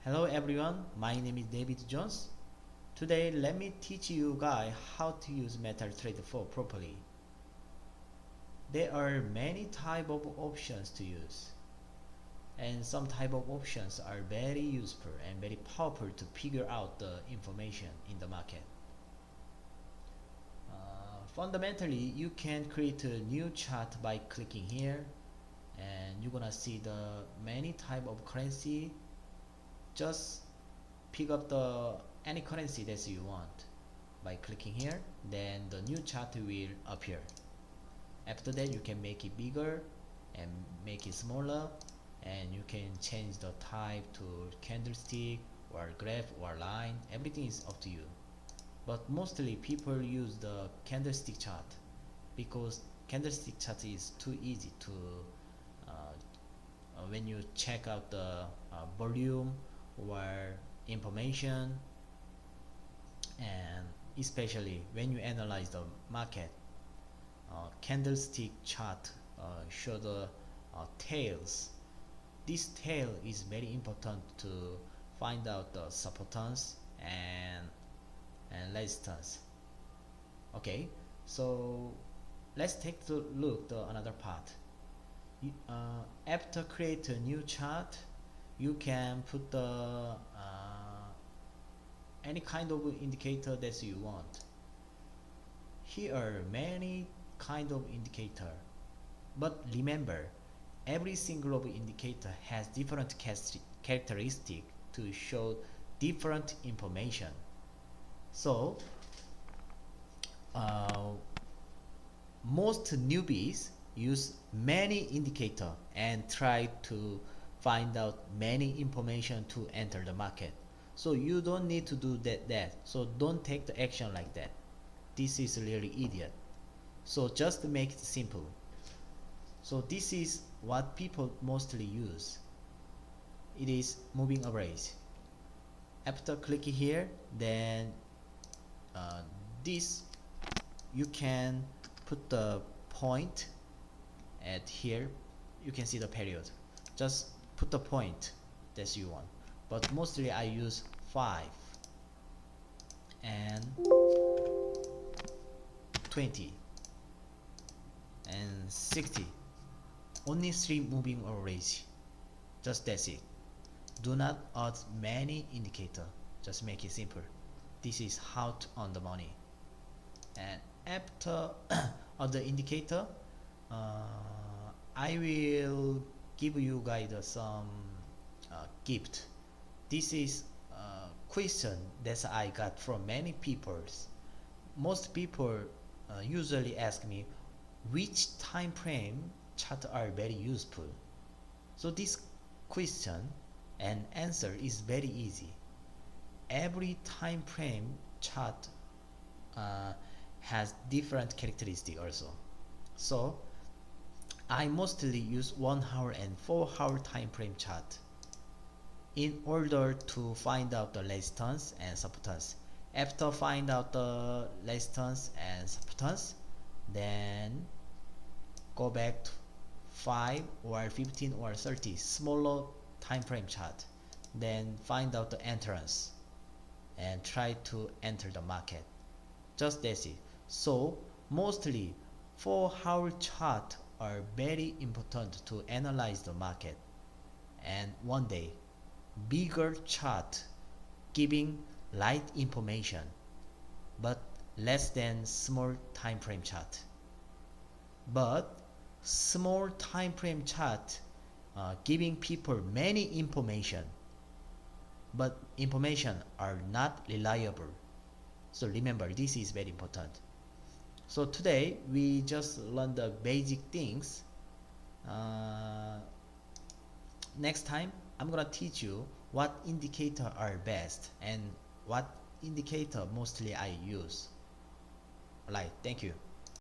Hello everyone, my name is David Jones. Today let me teach you guys how to use MetaTrader 4 properly. There are many type of options to use, and some type of options are very useful and very powerful to figure out the information in the market. Fundamentally, you can create a new chart by clicking here, and you're gonna see the many type of currency. Just pick up the any currency that you want by clicking here, then the new chart will appear. After that, you can make it bigger and make it smaller, and you can change the type to candlestick or graph or line. Everything is up to you, but mostly people use the candlestick chart because candlestick chart is too easy to when you check out the volume or information, and especially when you analyze the market. Candlestick chart show the tails. This tail is very important to find out the supportance and resistance. Okay, so let's take a look at another part. After create a new chart, you can put the any kind of indicator that you want. Here are many kind of indicator, but remember, every single of indicator has different characteristic to show different information. So most newbies use many indicator and try to find out many information to enter the market. So you don't need to do that. So don't take the action like that. This is really idiot. So just make it simple. So this is what people mostly use. It is moving average. After clicking here, then this you can put the point at here. You can see the period. Just put the point that you want, but mostly I use 5 and 20 and 60. Only 3 moving average. Just that's it. Do not add many indicator. Just make it simple. This is how to earn the money. And after other indicator, I will give you guys some gift. This is a question that I got from many people. Most people usually ask me which time frame chart are very useful. So this question and answer is very easy. Every time frame chart has different characteristic also. So I mostly use 1 hour and 4 hour time frame chart in order to find out the resistance and supportance. After find out the resistance and supportance, then go back to 5 or 15 or 30 smaller time frame chart, then find out the entrance and try to enter the market. Just that's it. So mostly 4 hour chart are very important to analyze the market, and one day bigger chart giving light information but less than small time frame chart. But small time frame chart giving people many information, but information are not reliable. So remember, this is very important. So today we just learned the basic things. Next time I'm gonna teach you what indicator are best and what indicator mostly I use. Alright, thank you.